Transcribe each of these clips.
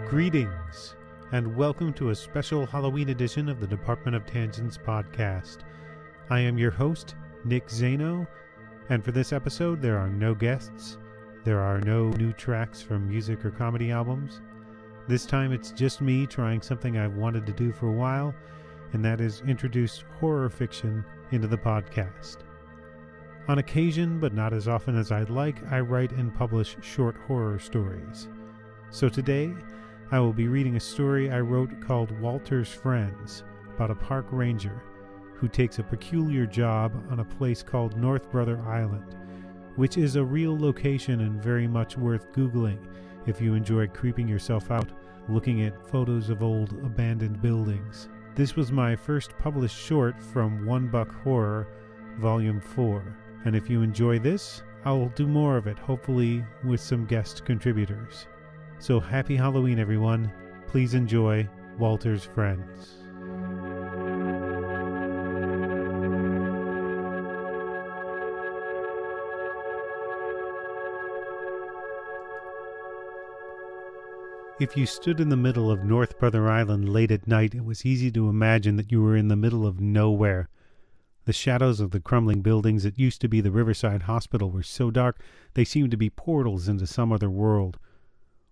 Greetings, and welcome to a special Halloween edition of the Department of Tangents podcast. I am your host, Nick Zano, and for this episode there are no guests, there are no new tracks from music or comedy albums. This time it's just me trying something I've wanted to do for a while, and that is introduce horror fiction into the podcast. On occasion, but not as often as I'd like, I write and publish short horror stories. So today, I will be reading a story I wrote called Walter's Friends, about a park ranger who takes a peculiar job on a place called North Brother Island, which is a real location and very much worth Googling if you enjoy creeping yourself out looking at photos of old abandoned buildings. This was my first published short from One Buck Horror, Volume 4, and if you enjoy this, I'll do more of it, hopefully with some guest contributors. So happy Halloween, everyone. Please enjoy Walter's Friends. If you stood in the middle of North Brother Island late at night, it was easy to imagine that you were in the middle of nowhere. The shadows of the crumbling buildings that used to be the Riverside Hospital were so dark they seemed to be portals into some other world.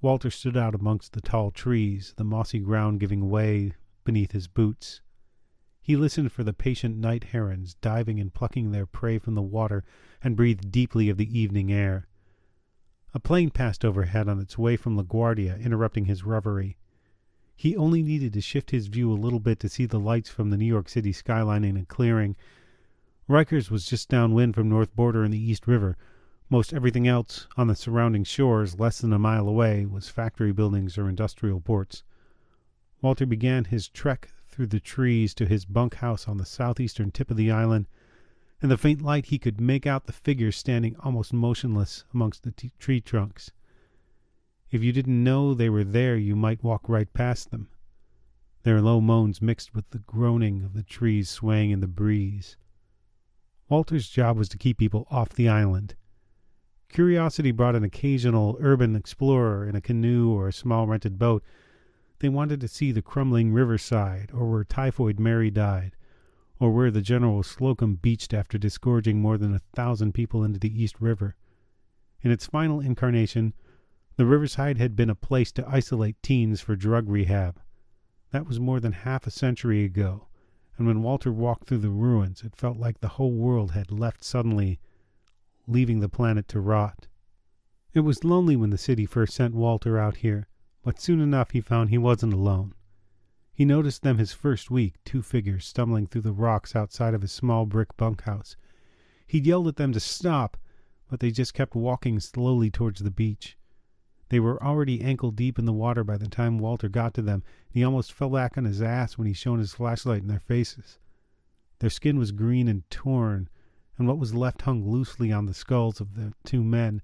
Walter stood out amongst the tall trees, the mossy ground giving way beneath his boots. He listened for the patient night herons diving and plucking their prey from the water and breathed deeply of the evening air. A plane passed overhead on its way from LaGuardia, interrupting his reverie. He only needed to shift his view a little bit to see the lights from the New York City skyline in a clearing. Rikers was just downwind from North Border in the East River. Most everything else on the surrounding shores, less than a mile away, was factory buildings or industrial ports. Walter began his trek through the trees to his bunkhouse on the southeastern tip of the island. In the faint light he could make out the figures standing almost motionless amongst the tree trunks. If you didn't know they were there, you might walk right past them. Their low moans mixed with the groaning of the trees swaying in the breeze. Walter's job was to keep people off the island. Curiosity brought an occasional urban explorer in a canoe or a small rented boat. They wanted to see the crumbling riverside, or where Typhoid Mary died, or where the General Slocum beached after disgorging more than 1,000 people into the East River. In its final incarnation, the riverside had been a place to isolate teens for drug rehab. That was more than half a century ago, and when Walter walked through the ruins, it felt like the whole world had left suddenly, leaving the planet to rot. It was lonely when the city first sent Walter out here, but soon enough he found he wasn't alone. He noticed them his first week, 2 figures stumbling through the rocks outside of his small brick bunkhouse. He'd yelled at them to stop, but they just kept walking slowly towards the beach. They were already ankle-deep in the water by the time Walter got to them, and he almost fell back on his ass when he shone his flashlight in their faces. Their skin was green and torn, and what was left hung loosely on the skulls of the 2 men.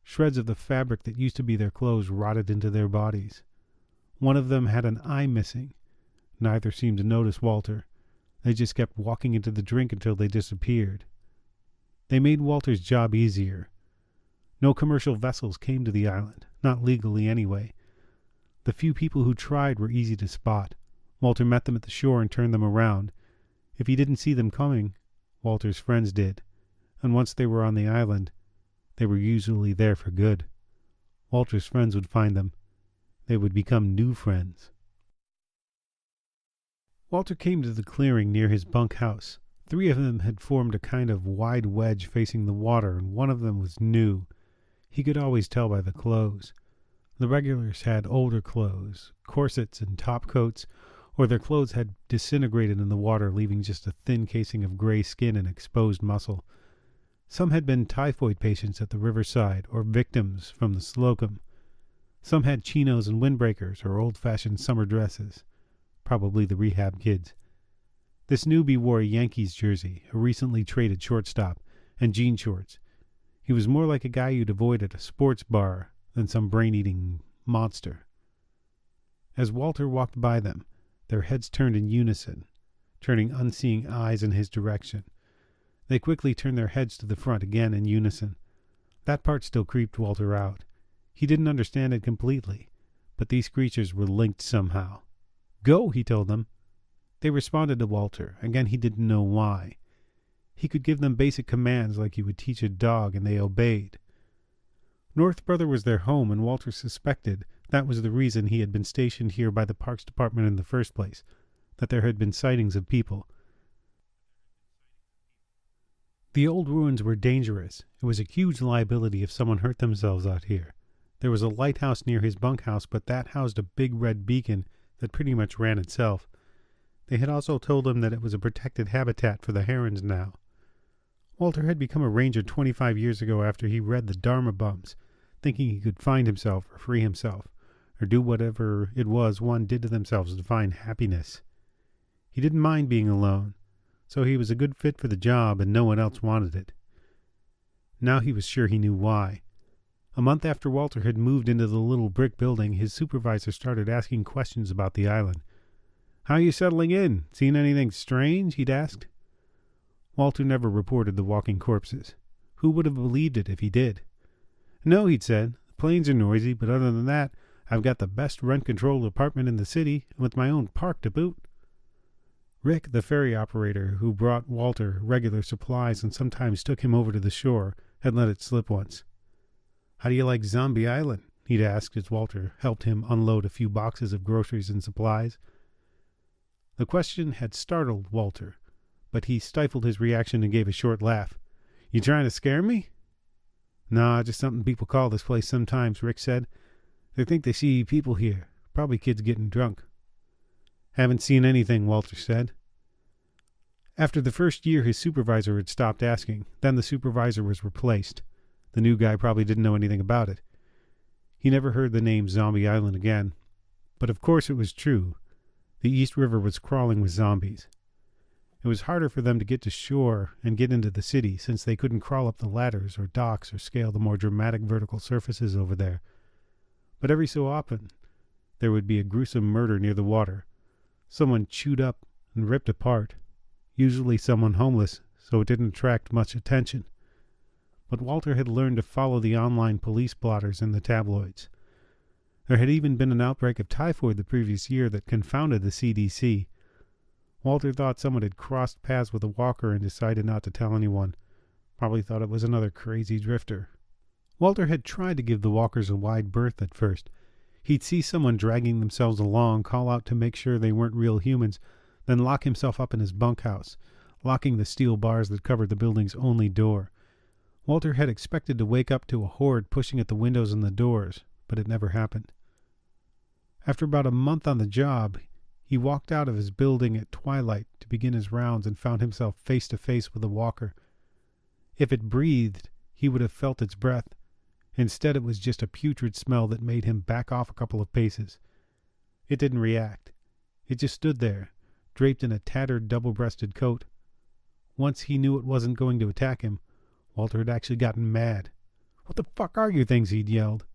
Shreds of the fabric that used to be their clothes rotted into their bodies. One of them had an eye missing. Neither seemed to notice Walter. They just kept walking into the drink until they disappeared. They made Walter's job easier. No commercial vessels came to the island, not legally anyway. The few people who tried were easy to spot. Walter met them at the shore and turned them around. If he didn't see them coming, Walter's friends did, and once they were on the island, they were usually there for good. Walter's friends would find them. They would become new friends. Walter came to the clearing near his bunkhouse. 3 of them had formed a kind of wide wedge facing the water, and one of them was new. He could always tell by the clothes. The regulars had older clothes, corsets and top coats, or their clothes had disintegrated in the water, leaving just a thin casing of gray skin and exposed muscle. Some had been typhoid patients at the riverside, or victims from the Slocum. Some had chinos and windbreakers, or old-fashioned summer dresses, probably the rehab kids. This newbie wore a Yankees jersey, a recently traded shortstop, and jean shorts. He was more like a guy you'd avoid at a sports bar than some brain-eating monster. As Walter walked by them, their heads turned in unison, turning unseeing eyes in his direction. They quickly turned their heads to the front again in unison. That part still creeped Walter out. He didn't understand it completely, but these creatures were linked somehow. "Go," he told them. They responded to Walter. Again, he didn't know why. He could give them basic commands like he would teach a dog, and they obeyed. North Brother was their home, and Walter suspected that was the reason he had been stationed here by the Parks Department in the first place, that there had been sightings of people. The old ruins were dangerous. It was a huge liability if someone hurt themselves out here. There was a lighthouse near his bunkhouse, but that housed a big red beacon that pretty much ran itself. They had also told him that it was a protected habitat for the herons now. Walter had become a ranger 25 years ago after he read the Dharma bums, thinking he could find himself or free himself, or do whatever it was one did to themselves to find happiness. He didn't mind being alone, so he was a good fit for the job and no one else wanted it. Now he was sure he knew why. A month after Walter had moved into the little brick building, his supervisor started asking questions about the island. "How are you settling in? Seen anything strange?" he'd asked. Walter never reported the walking corpses. Who would have believed it if he did? "No," he'd said. "The planes are noisy, but other than that, I've got the best rent-controlled apartment in the city, with my own park to boot." Rick, the ferry operator, who brought Walter regular supplies and sometimes took him over to the shore, had let it slip once. "How do you like Zombie Island?" he'd asked as Walter helped him unload a few boxes of groceries and supplies. The question had startled Walter, but he stifled his reaction and gave a short laugh. "You trying to scare me?" "Nah, just something people call this place sometimes," Rick said. "They think they see people here. Probably kids getting drunk." "Haven't seen anything," Walter said. After the first year, his supervisor had stopped asking. Then the supervisor was replaced. The new guy probably didn't know anything about it. He never heard the name Zombie Island again. But of course it was true. The East River was crawling with zombies. It was harder for them to get to shore and get into the city since they couldn't crawl up the ladders or docks or scale the more dramatic vertical surfaces over there. But every so often, there would be a gruesome murder near the water. Someone chewed up and ripped apart. Usually someone homeless, so it didn't attract much attention. But Walter had learned to follow the online police blotters in the tabloids. There had even been an outbreak of typhoid the previous year that confounded the CDC. Walter thought someone had crossed paths with a walker and decided not to tell anyone. Probably thought it was another crazy drifter. Walter had tried to give the walkers a wide berth at first. He'd see someone dragging themselves along, call out to make sure they weren't real humans, then lock himself up in his bunkhouse, locking the steel bars that covered the building's only door. Walter had expected to wake up to a horde pushing at the windows and the doors, but it never happened. After about a month on the job, he walked out of his building at twilight to begin his rounds and found himself face to face with a walker. If it breathed, he would have felt its breath. Instead, it was just a putrid smell that made him back off a couple of paces. It didn't react. It just stood there, draped in a tattered double-breasted coat. Once he knew it wasn't going to attack him, Walter had actually gotten mad. "What the fuck are you things?" he'd yelled.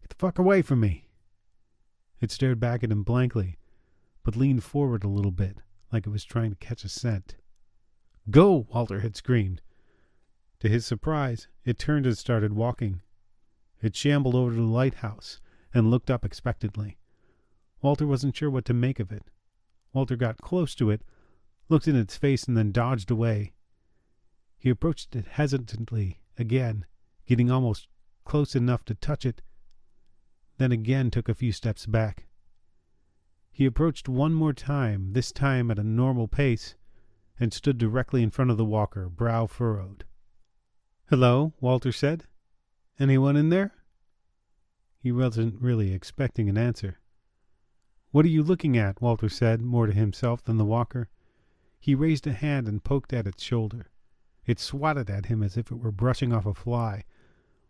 "Get the fuck away from me!" It stared back at him blankly, but leaned forward a little bit, like it was trying to catch a scent. "Go!" Walter had screamed. To his surprise, it turned and started walking. It shambled over to the lighthouse and looked up expectantly. Walter wasn't sure what to make of it. Walter got close to it, looked in its face, and then dodged away. He approached it hesitantly again, getting almost close enough to touch it, then again took a few steps back. He approached one more time, this time at a normal pace, and stood directly in front of the walker, brow furrowed. "Hello," Walter said. "Anyone in there?" He wasn't really expecting an answer. "What are you looking at?" Walter said, more to himself than the walker. He raised a hand and poked at its shoulder. It swatted at him as if it were brushing off a fly.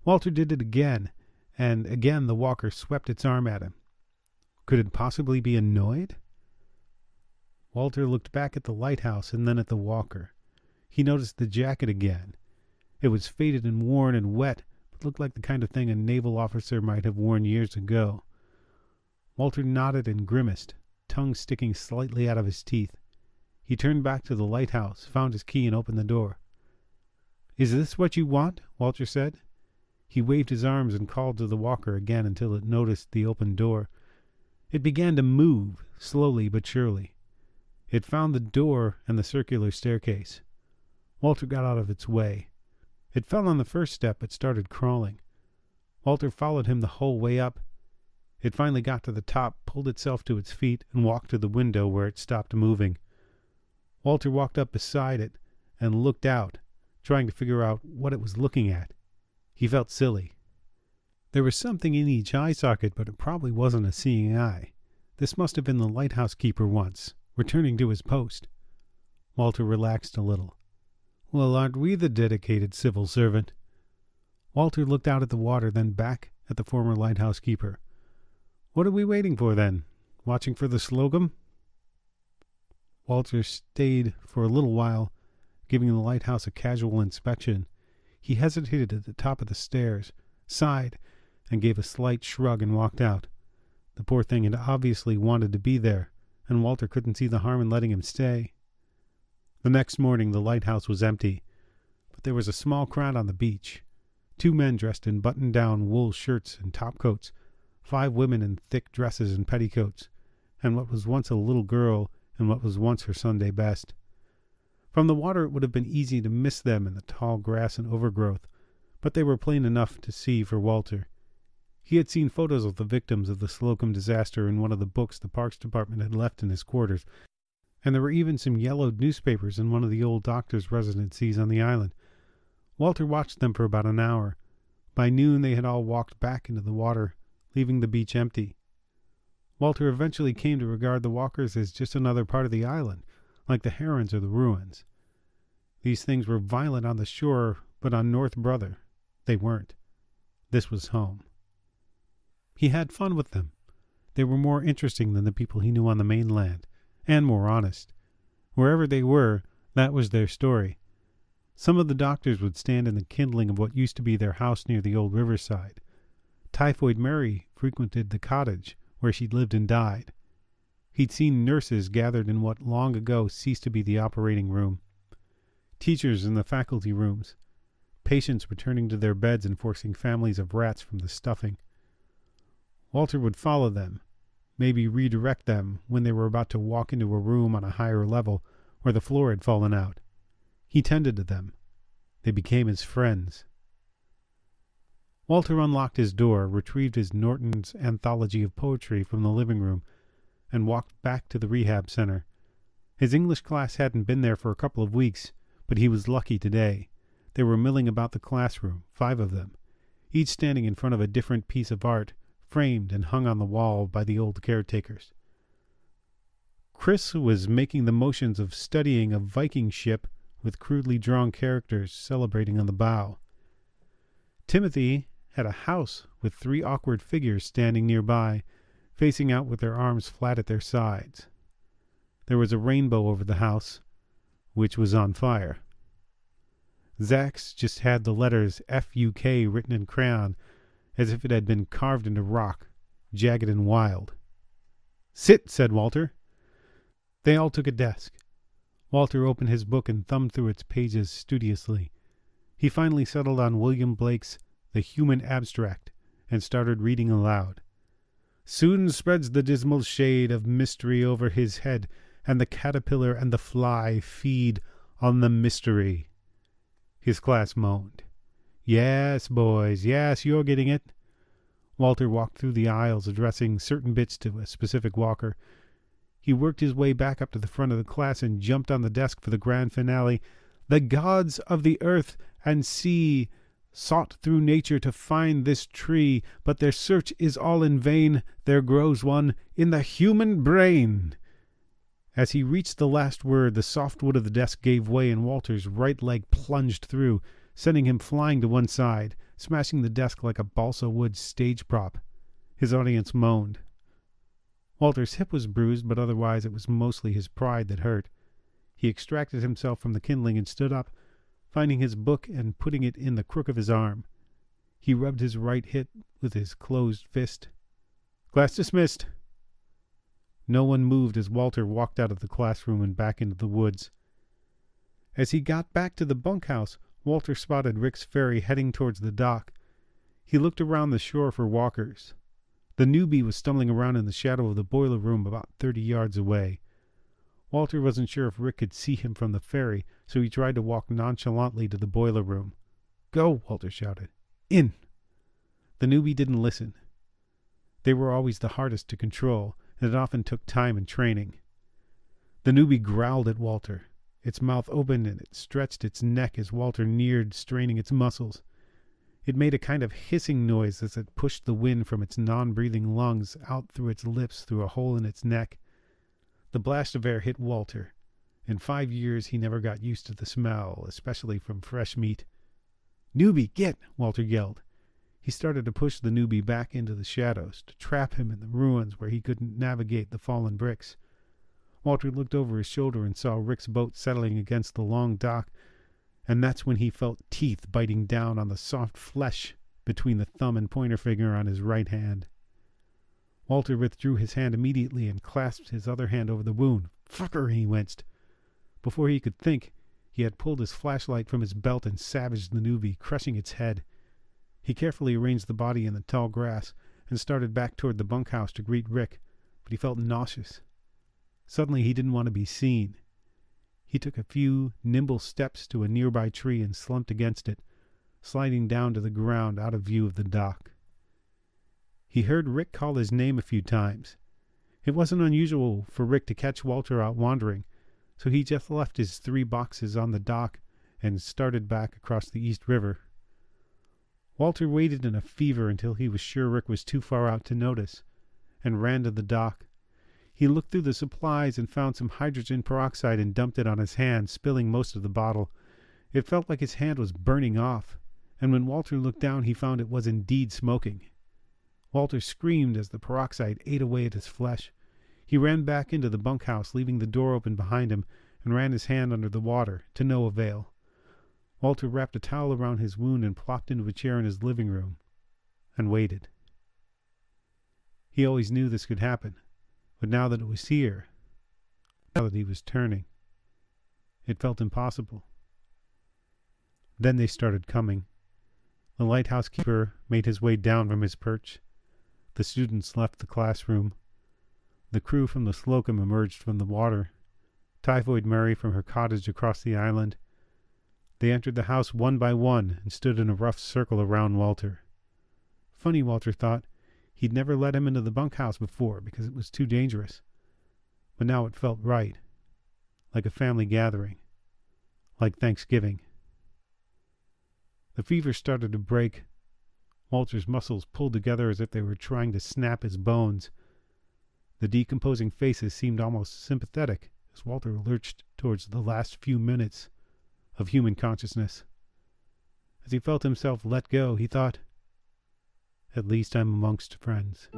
Walter did it again, and again the walker swept its arm at him. Could it possibly be annoyed? Walter looked back at the lighthouse and then at the walker. He noticed the jacket again. It was faded and worn and wet, but looked like the kind of thing a naval officer might have worn years ago. Walter nodded and grimaced, tongue sticking slightly out of his teeth. He turned back to the lighthouse, found his key, and opened the door. "Is this what you want?" Walter said. He waved his arms and called to the walker again until it noticed the open door. It began to move, slowly but surely. It found the door and the circular staircase. Walter got out of its way. It fell on the first step but started crawling. Walter followed him the whole way up. It finally got to the top, pulled itself to its feet, and walked to the window where it stopped moving. Walter walked up beside it and looked out, trying to figure out what it was looking at. He felt silly. There was something in each eye socket, but it probably wasn't a seeing eye. This must have been the lighthouse keeper once, returning to his post. Walter relaxed a little. Well, aren't we the dedicated civil servant? Walter looked out at the water, then back at the former lighthouse keeper. What are we waiting for, then? Watching for the Slocum? Walter stayed for a little while, giving the lighthouse a casual inspection. He hesitated at the top of the stairs, sighed, and gave a slight shrug and walked out. The poor thing had obviously wanted to be there, and Walter couldn't see the harm in letting him stay. The next morning the lighthouse was empty, but there was a small crowd on the beach. 2 men dressed in button-down wool shirts and topcoats, 5 women in thick dresses and petticoats, and what was once a little girl in what was once her Sunday best. From the water it would have been easy to miss them in the tall grass and overgrowth, but they were plain enough to see for Walter. He had seen photos of the victims of the Slocum disaster in one of the books the Parks Department had left in his quarters, and there were even some yellowed newspapers in one of the old doctor's residencies on the island. Walter watched them for about an hour. By noon they had all walked back into the water, leaving the beach empty. Walter eventually came to regard the walkers as just another part of the island, like the herons or the ruins. These things were violent on the shore, but on North Brother they weren't. This was home. He had fun with them. They were more interesting than the people he knew on the mainland, and more honest. Wherever they were, that was their story. Some of the doctors would stand in the kindling of what used to be their house near the old riverside. Typhoid Mary frequented the cottage where she'd lived and died. He'd seen nurses gathered in what long ago ceased to be the operating room, teachers in the faculty rooms, patients returning to their beds and forcing families of rats from the stuffing. Walter would follow them, maybe redirect them when they were about to walk into a room on a higher level where the floor had fallen out. He tended to them. They became his friends. Walter unlocked his door, retrieved his Norton's Anthology of Poetry from the living room, and walked back to the rehab center. His English class hadn't been there for a couple of weeks, but he was lucky today. They were milling about the classroom, 5 of them, each standing in front of a different piece of art, framed and hung on the wall by the old caretakers. Chris was making the motions of studying a Viking ship with crudely drawn characters celebrating on the bow. Timothy had a house with 3 awkward figures standing nearby, facing out with their arms flat at their sides. There was a rainbow over the house, which was on fire. Zach's just had the letters F-U-K written in crayon, as if it had been carved into rock, jagged and wild. "Sit," said Walter. They all took a desk. Walter opened his book and thumbed through its pages studiously. He finally settled on William Blake's The Human Abstract and started reading aloud. "Soon spreads the dismal shade of mystery over his head, and the caterpillar and the fly feed on the mystery." His class moaned. "Yes, boys, yes, you're getting it." Walter walked through the aisles, addressing certain bits to a specific walker. He worked his way back up to the front of the class and jumped on the desk for the grand finale. "The gods of the earth and sea sought through nature to find this tree, but their search is all in vain. There grows one in the human brain." As he reached the last word, the soft wood of the desk gave way and Walter's right leg plunged through, sending him flying to one side, smashing the desk like a balsa wood stage prop. His audience moaned. Walter's hip was bruised, but otherwise it was mostly his pride that hurt. He extracted himself from the kindling and stood up, finding his book and putting it in the crook of his arm. He rubbed his right hip with his closed fist. "Class dismissed." No one moved as Walter walked out of the classroom and back into the woods. As he got back to the bunkhouse, Walter spotted Rick's ferry heading towards the dock. He looked around the shore for walkers. The newbie was stumbling around in the shadow of the boiler room about 30 yards away. Walter wasn't sure if Rick could see him from the ferry, so he tried to walk nonchalantly to the boiler room. "Go," Walter shouted. "In!" The newbie didn't listen. They were always the hardest to control, and it often took time and training. The newbie growled at Walter. Its mouth opened and it stretched its neck as Walter neared, straining its muscles. It made a kind of hissing noise as it pushed the wind from its non-breathing lungs out through its lips through a hole in its neck. The blast of air hit Walter. In 5 years he never got used to the smell, especially from fresh meat. "Newbie, get!" Walter yelled. He started to push the newbie back into the shadows, to trap him in the ruins where he couldn't navigate the fallen bricks. Walter looked over his shoulder and saw Rick's boat settling against the long dock, and that's when he felt teeth biting down on the soft flesh between the thumb and pointer finger on his right hand. Walter withdrew his hand immediately and clasped his other hand over the wound. "Fucker," he winced. Before he could think, he had pulled his flashlight from his belt and savaged the newbie, crushing its head. He carefully arranged the body in the tall grass and started back toward the bunkhouse to greet Rick, but he felt nauseous. Suddenly he didn't want to be seen. He took a few nimble steps to a nearby tree and slumped against it, sliding down to the ground out of view of the dock. He heard Rick call his name a few times. It wasn't unusual for Rick to catch Walter out wandering, so he just left his 3 boxes on the dock and started back across the East River. Walter waited in a fever until he was sure Rick was too far out to notice, and ran to the dock. He looked through the supplies and found some hydrogen peroxide and dumped it on his hand, spilling most of the bottle. It felt like his hand was burning off, and when Walter looked down he found it was indeed smoking. Walter screamed as the peroxide ate away at his flesh. He ran back into the bunkhouse, leaving the door open behind him, and ran his hand under the water, to no avail. Walter wrapped a towel around his wound and plopped into a chair in his living room, and waited. He always knew this could happen, but now that it was here, reality was turning. It felt impossible. Then they started coming. The lighthouse keeper made his way down from his perch. The students left the classroom. The crew from the Slocum emerged from the water. Typhoid Mary from her cottage across the island. They entered the house one by one and stood in a rough circle around Walter. Funny, Walter thought. He'd never let him into the bunkhouse before because it was too dangerous. But now it felt right. Like a family gathering. Like Thanksgiving. The fever started to break. Walter's muscles pulled together as if they were trying to snap his bones. The decomposing faces seemed almost sympathetic as Walter lurched towards the last few minutes of human consciousness. As he felt himself let go, he thought, "At least I'm amongst friends."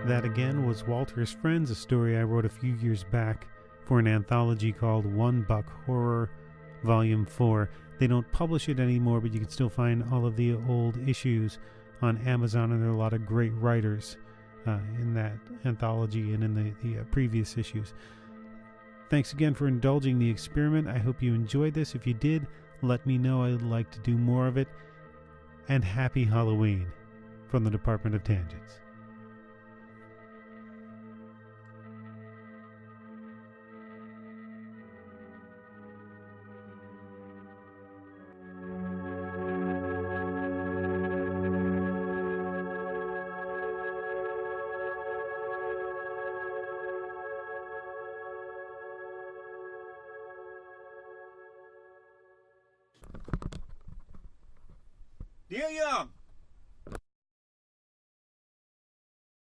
That again was Walter's Friends, a story I wrote a few years back for an anthology called One Buck Horror, Volume 4. They don't publish it anymore, but you can still find all of the old issues on Amazon, and there are a lot of great writers in that anthology and in the previous issues. Thanks again for indulging the experiment. I hope you enjoyed this. If you did, let me know. I'd like to do more of it. And happy Halloween from the Department of Tangents. Neil Young.